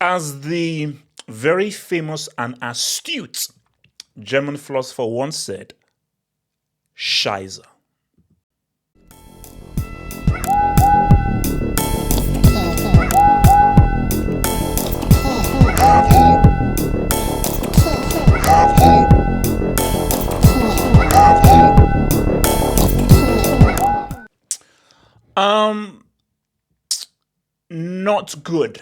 As the very famous and astute German philosopher once said, Scheiße. Not good.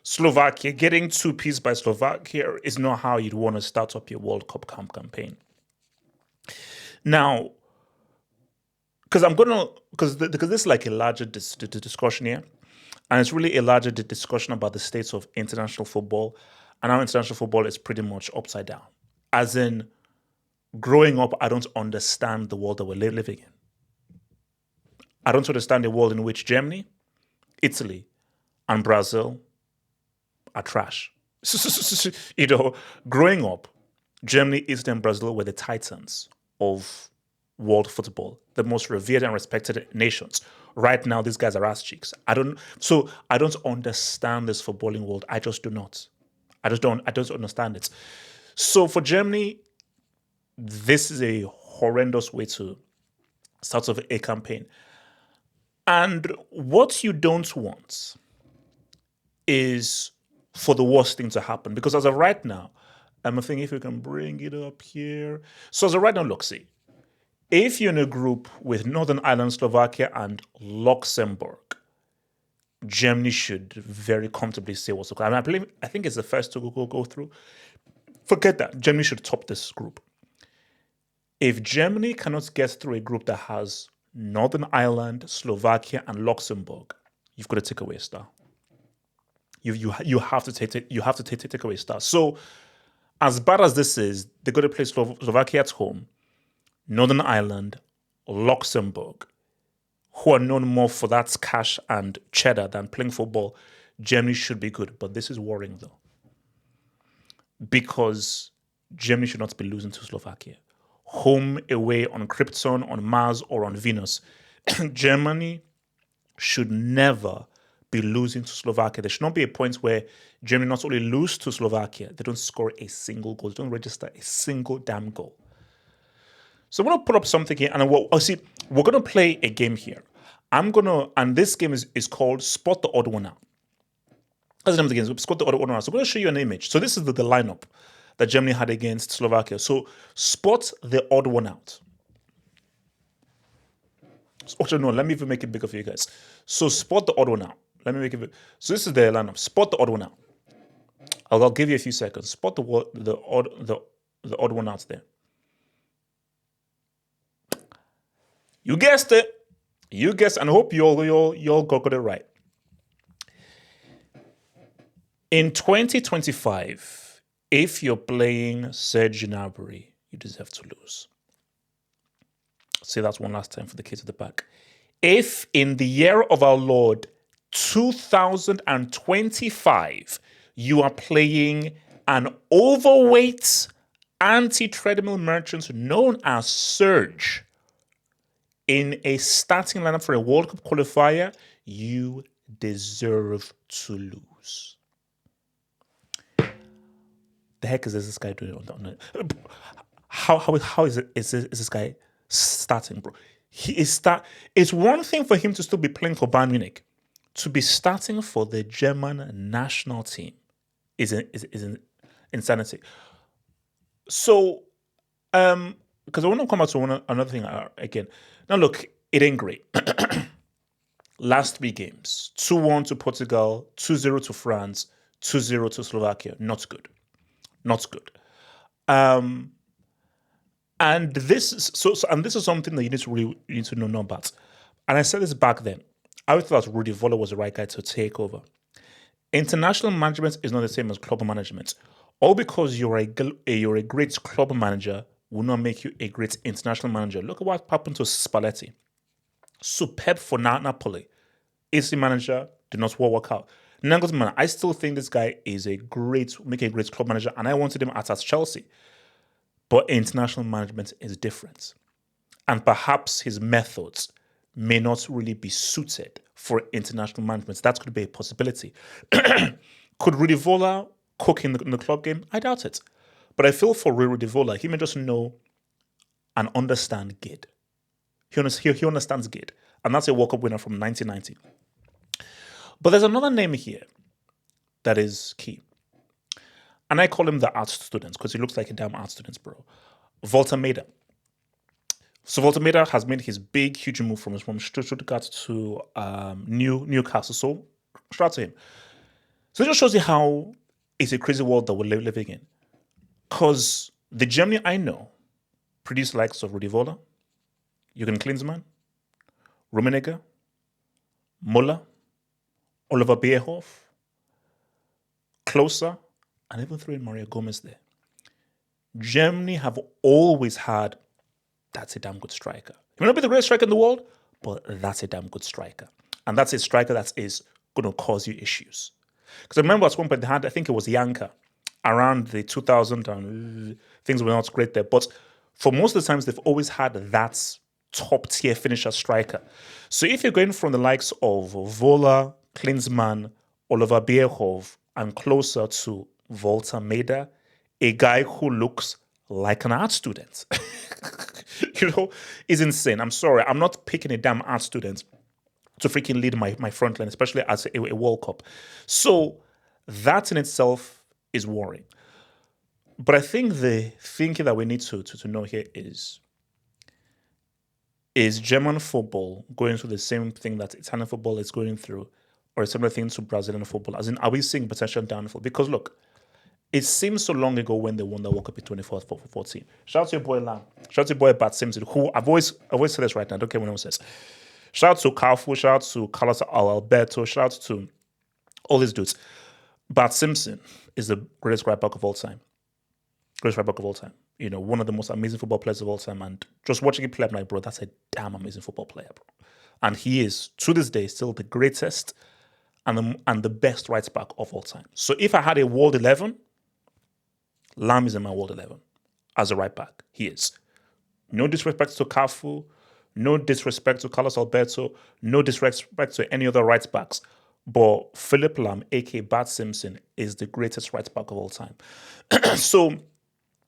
Slovakia, getting two-piece by Slovakia is not how you'd want to start up your World Cup campaign. Now, because this is like a larger discussion here, and it's really a larger discussion about the states of international football, and how international football is pretty much upside down. As in, growing up, I don't understand the world that we're living in. I don't understand the world in which Germany, Italy, and Brazil are trash. Growing up, Germany, Italy, and Brazil were the titans of world football, the most revered and respected nations. Right now, these guys are ass cheeks. I don't understand this footballing world. I just do not. I don't understand it. So for Germany, this is a horrendous way to start off a campaign. And what you don't want is for the worst thing to happen. Because as of right now, I'm thinking if we can bring it up here. So as of right now, look, see, if you're in a group with Northern Ireland, Slovakia, and Luxembourg, Germany should very comfortably say what's okay. I think it's the first to go through. Forget that. Germany should top this group. If Germany cannot get through a group that has Northern Ireland, Slovakia, and Luxembourg, you've got to take away a star. You have to take away a star. So, as bad as this is, they're going to play Slovakia at home, Northern Ireland, Luxembourg, who are known more for that cash and cheddar than playing football. Germany should be good, but this is worrying though, because Germany should not be losing to Slovakia. Home, away, on Krypton, on Mars, or on Venus. Germany should never be losing to Slovakia. There should not be a point where Germany not only lose to Slovakia, they don't score a single goal, they don't register a single damn goal. So I'm going to put up something here, and we're going to play a game here. And this game is called Spot the Odd One Out. That's the name of the game, Spot the Odd One Out. So I'm going to show you an image. So this is the lineup that Germany had against Slovakia. So spot the odd one out. Actually, no, let me even make it bigger for you guys. So spot the odd one out. Let me make it big. So this is the lineup. Spot the odd one out. I'll give you a few seconds. Spot the odd one out there. You guessed it. And I hope you all got it right. In 2025, if you're playing Serge Gnabry, you deserve to lose. I'll say that one last time for the kids at the back. If in the year of our Lord 2025, you are playing an overweight anti-treadmill merchant known as Serge in a starting lineup for a World Cup qualifier, you deserve to lose. The heck is this guy doing on it? How is this guy starting, bro? It's one thing for him to still be playing for Bayern Munich. To be starting for the German national team is insanity. So, because I want to come back to another thing again. Now, look, it ain't great. Last 3 games: 2-1 to Portugal, 2-0 to France, 2-0 to Slovakia. Not good. And this is something that you need to know about. And I said this back then. I thought Rudi Völler was the right guy to take over. International management is not the same as club management. All because you're a great club manager will not make you a great international manager. Look at what happened to Spalletti. Superb for Napoli. AC manager did not work out. Nagelsmann, I still think this guy is a great club manager, and I wanted him at Chelsea. But international management is different. And perhaps his methods may not really be suited for international management. That could be a possibility. Could Rudi Vola cook in the club game? I doubt it. But I feel for Rudi Vola, he may just know and understand GID. He understands GID. And that's a World Cup winner from 1990. But there's another name here that is key. And I call him the art student because he looks like a damn art student, bro. Walter Maida. So Walter Maida has made his big, huge move from Stuttgart to Newcastle. So shout out to him. So it just shows you how it's a crazy world that we're living in. Because the Germany I know produced likes of Rudi Vola, Jürgen Klinsmann, Rummenigge, Muller, Oliver Bierhoff, Klose, and even throw in Mario Gomez there. Germany have always had, that's a damn good striker. He may not be the greatest striker in the world, but that's a damn good striker. And that's a striker that is going to cause you issues. Because I remember at one point they had, I think it was Yanka, around the 2000, and things were not great there. But for most of the times, they've always had that top tier finisher striker. So if you're going from the likes of Vola, Klinsmann, Oliver Bierhoff, and closer to Walter Maida, a guy who looks like an art student, is insane. I'm sorry, I'm not picking a damn art student to freaking lead my front line, especially as a World Cup. So that in itself is worrying. But I think the thinking that we need to know here is German football going through the same thing that Italian football is going through, or a similar thing to Brazilian football? As in, are we seeing potential downfall? Because look, it seems so long ago when they won the World Cup in 2014. Shout out to your boy Lam. Shout out to your boy Bart Simpson, who I've always said this right now. I don't care what anyone says. Shout out to Cafu. Shout out to Carlos Alberto. Shout out to all these dudes. Bart Simpson is the greatest right back of all time. Greatest right back of all time. One of the most amazing football players of all time. And just watching him play, I'm like, bro, that's a damn amazing football player, bro. And he is, to this day, still the greatest and the best right back of all time. So if I had a World 11, Lam is in my World 11 as a right back. He is. No disrespect to Cafu, no disrespect to Carlos Alberto, no disrespect to any other right backs. But Philip Lam, aka Bart Simpson, is the greatest right back of all time. So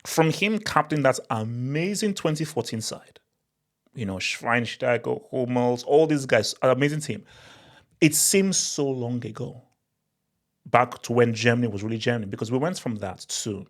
from him captaining that amazing 2014 side, Schweinsteiger, Hummels, all these guys, an amazing team. It seems so long ago, back to when Germany was really Germany, because we went from that to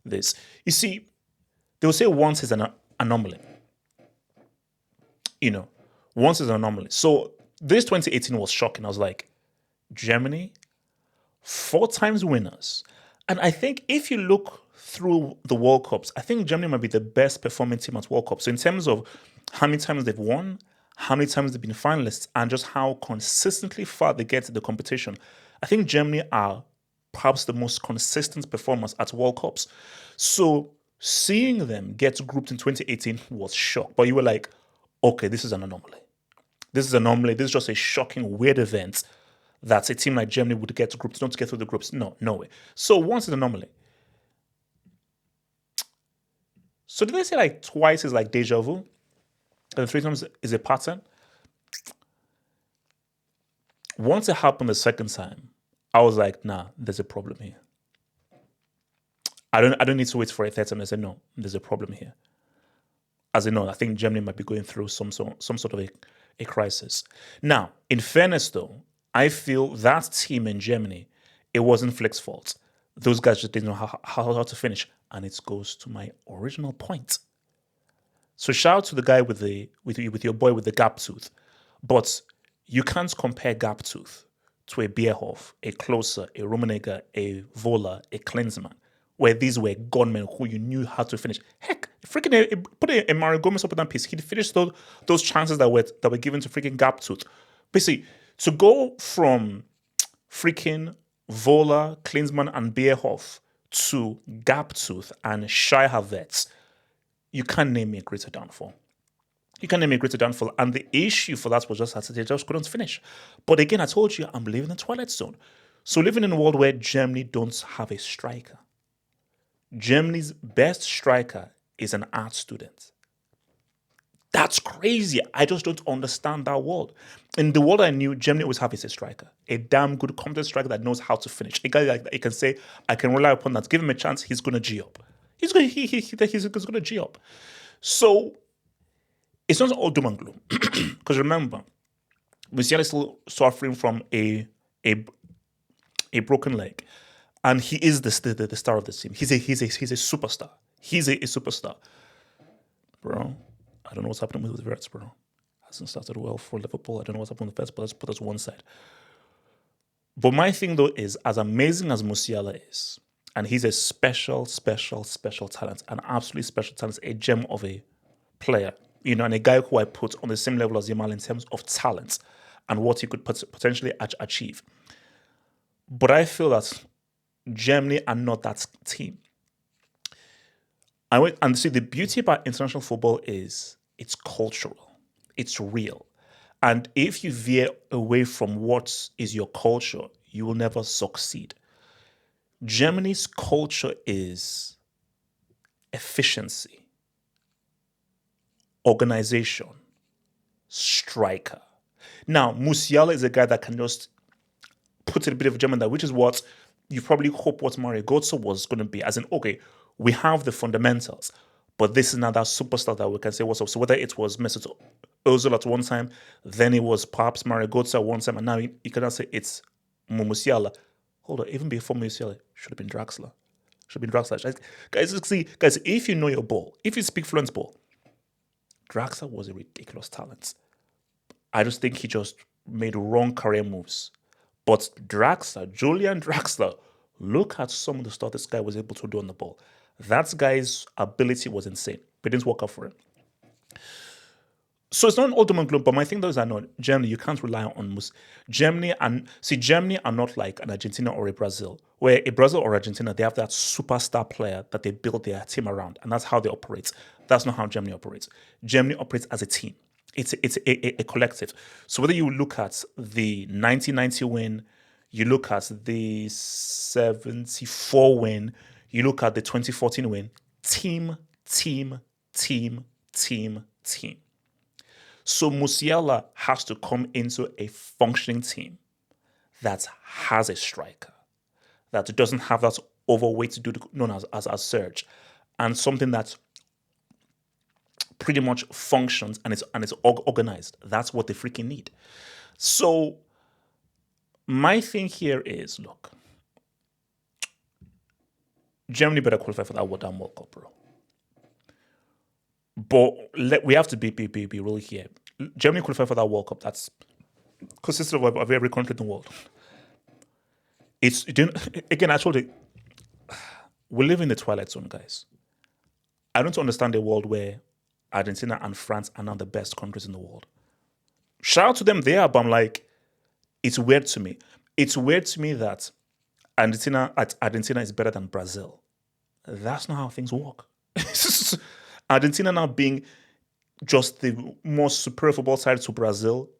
this. You see, they will say once is an anomaly. Once is an anomaly. So this 2018 was shocking. I was like, Germany, 4 times winners. And I think if you look through the World Cups, I think Germany might be the best performing team at World Cups. So in terms of how many times they've won, how many times they've been finalists, and just how consistently far they get to the competition, I think Germany are perhaps the most consistent performers at World Cups. So seeing them get grouped in 2018 was shock. But you were like, okay, this is an anomaly. This is an anomaly. This is just a shocking, weird event that a team like Germany would get grouped, not to get through the groups. No way. So once is an anomaly. So did they say like twice is like deja vu? And 3 times is a pattern? Once it happened the second time, I was like, nah, there's a problem here. I don't need to wait for a third time. I said, no, there's a problem here. As you know, I think Germany might be going through some sort of a crisis. Now, in fairness though, I feel that team in Germany, it wasn't Flick's fault. Those guys just didn't know how to finish. And it goes to my original point. So shout out to the guy with your boy with the gap tooth. But you can't compare gap tooth to a Bierhoff, a Klose, a Rummenigge, a Vola, a Klinsmann, where these were gunmen who you knew how to finish. Heck, freaking put a Mario Gomez up in that piece. He'd finished those chances that were given to freaking gap tooth. Basically, to go from freaking Vola, Klinsmann, and Bierhoff to Gaptooth and Shai Havertz, you can't name me a greater downfall. You can't name me a greater downfall. And the issue for that was just that they just couldn't finish. But again, I told you, I'm living in the twilight zone. So living in a world where Germany don't have a striker. Germany's best striker is an art student. That's crazy. I just don't understand that world. In the world I knew, Germany always have a striker, a damn good competent striker that knows how to finish. A guy like that, you can say, I can rely upon that. Give him a chance, he's gonna G up. He's gonna G up. So it's not all doom and gloom. Because remember, Musiala is still suffering from a broken leg, and he is the star of the team. He's a superstar. He's a superstar, bro. I don't know what's happening with Verts, bro. Hasn't started well for Liverpool. I don't know what's happening with Verts, but let's put us one side. But my thing though is, as amazing as Musiala is, and he's a special talent, an absolutely special talent, a gem of a player, you know, and a guy who I put on the same level as Yamal in terms of talent and what he could potentially achieve. But I feel that Germany are not that team. And see, the beauty about international football is it's cultural, it's real. And if you veer away from what is your culture, you will never succeed. Germany's culture is efficiency, organization, striker. Now, Musiala is a guy that can just put a bit of German there, which is what you probably hope what Mario Götze was going to be. As in, okay, we have the fundamentals, but this is now that superstar that we can say what's up. So whether it was Mesut Ozil at one time, then it was perhaps Mario Götze at one time, and now you cannot say it's Musiala. Hold on, even before Musiala, should have been Draxler. Guys, if you know your ball, if you speak fluent ball, Draxler was a ridiculous talent. I just think he just made wrong career moves. But Draxler, Julian Draxler, look at some of the stuff this guy was able to do on the ball. That guy's ability was insane, but it didn't work out for him. So it's not an ultimate gloom, but my thing though is that no, Germany, you can't rely on Germany are not like an Argentina or a Brazil, where a Brazil or Argentina, they have that superstar player that they build their team around, and that's how they operate. That's not how Germany operates. Germany operates as a team. It's a collective. So whether you look at the 1990 win, you look at the 74 win, you look at the 2014 win, team. So Musiala has to come into a functioning team that has a striker, that doesn't have that overweight dude known as Serge, and something that pretty much functions and is organized. That's what they freaking need. So my thing here is, look, Germany better qualify for that World Cup, bro. But we have to be really here. Germany qualify for that World Cup. That's consistent of every country in the world. It's again, I told you, we live in the twilight zone, guys. I don't understand a world where Argentina and France are now the best countries in the world. Shout out to them there, but I'm like, it's weird to me. It's weird to me that Argentina is better than Brazil. That's not how things work. Argentina now being just the most superior football side to Brazil,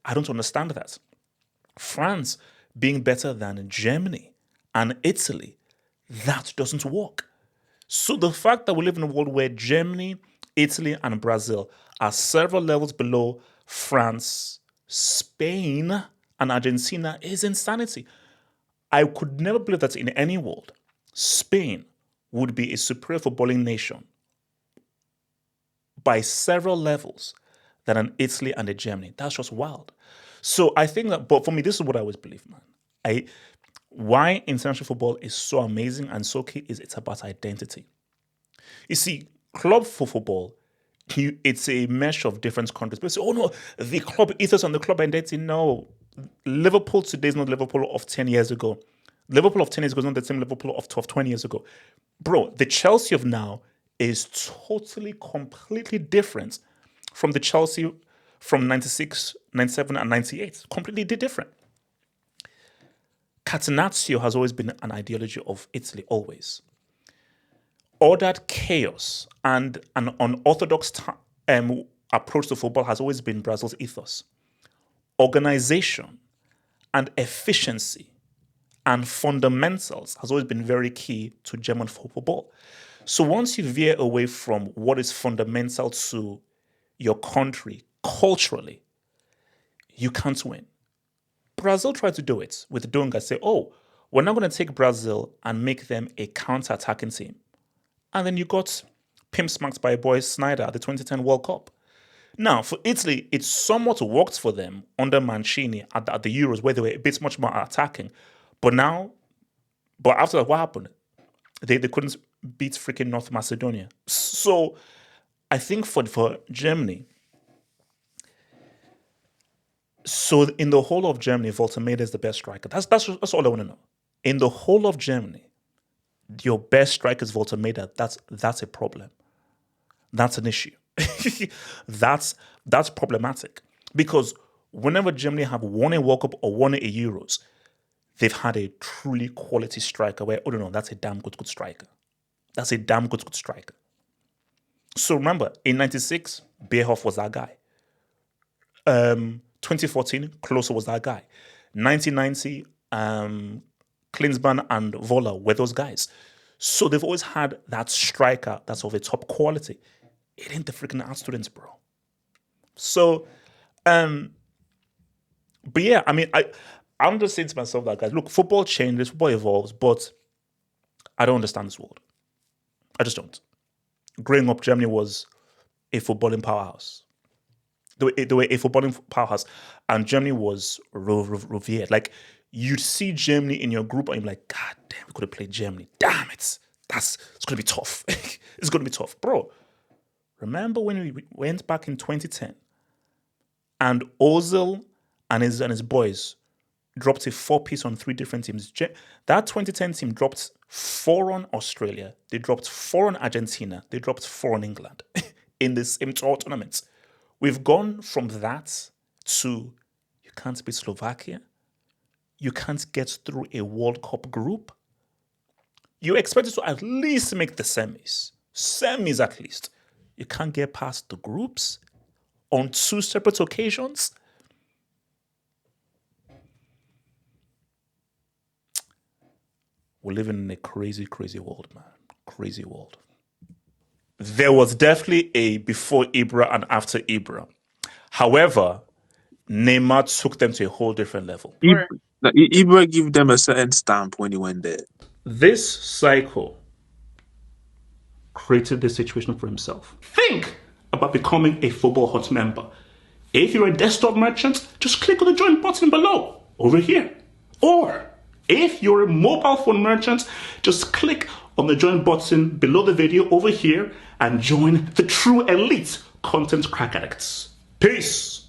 I don't understand that. France being better than Germany and Italy, that doesn't work. So the fact that we live in a world where Germany, Italy, and Brazil are several levels below France, Spain, and Argentina is insanity. I could never believe that in any world, Spain would be a superior footballing nation by several levels than an Italy and a Germany. That's just wild. So I think that, but for me, this is what I always believe, man. Why international football is so amazing and so key is it's about identity. You see, club football, it's a mesh of different countries. But say, oh no, the club ethos and the club identity. No, Liverpool today is not Liverpool of 10 years ago. Liverpool of 10 years ago is not the same Liverpool of 12, 20 years ago. Bro, the Chelsea of now is totally, completely different from the Chelsea from 96, 97, and 98. Completely different. Catenaccio has always been an ideology of Italy, always. Ordered chaos and an unorthodox approach to football has always been Brazil's ethos. Organization and efficiency and fundamentals has always been very key to German football. So once you veer away from what is fundamental to your country culturally, you can't win. Brazil tried to do it with Dunga. Say, oh, we're not going to take Brazil and make them a counter-attacking team. And then you got pimp smacked by boy Snyder at the 2010 World Cup. Now, for Italy, it somewhat worked for them under Mancini at the Euros, where they were a bit much more attacking. But after that, what happened? They couldn't beat freaking North Macedonia. So I think for Germany, so in the whole of Germany, Voltemade is the best striker. That's all I want to know. In the whole of Germany, your best striker is Voltemade. That's a problem. That's an issue. That's problematic. Because whenever Germany have won a World Cup or won a Euros, they've had a truly quality striker where, oh no, that's a damn good striker. That's a damn good striker. So remember, in 96, Bierhoff was that guy. 2014, Klose was that guy. 1990, Klinsmann and Voller were those guys. So they've always had that striker that's of a top quality. It ain't the freaking art students, bro. So, but yeah, I mean, I'm just saying to myself that, guys, look, football changes, football evolves, but I don't understand this world. I just don't. Growing up, Germany was a footballing powerhouse. They were a footballing powerhouse, and Germany was revered. Like, you'd see Germany in your group, and you're like, God damn, we could have played Germany. Damn it. It's going to be tough. It's going to be tough. Bro, remember when we went back in 2010, and Ozil and his boys dropped a 4-piece on 3 different teams. That 2010 team dropped 4 on Australia. They dropped 4 on Argentina. They dropped 4 on England in the same tournament. We've gone from that to you can't beat Slovakia. You can't get through a World Cup group. You expected to at least make the semis. Semis at least. You can't get past the groups on 2 separate occasions. We're living in a crazy, crazy world, man. Crazy world. There was definitely a before Ibra and after Ibra. However, Neymar took them to a whole different level. Ibra gave them a certain stamp when he went there. This cycle created this situation for himself. Think about becoming a Football Hut member. If you're a desktop merchant, just click on the join button below, over here. Or if you're a mobile phone merchant, just click on the join button below the video over here and join the true elite content crack addicts. Peace.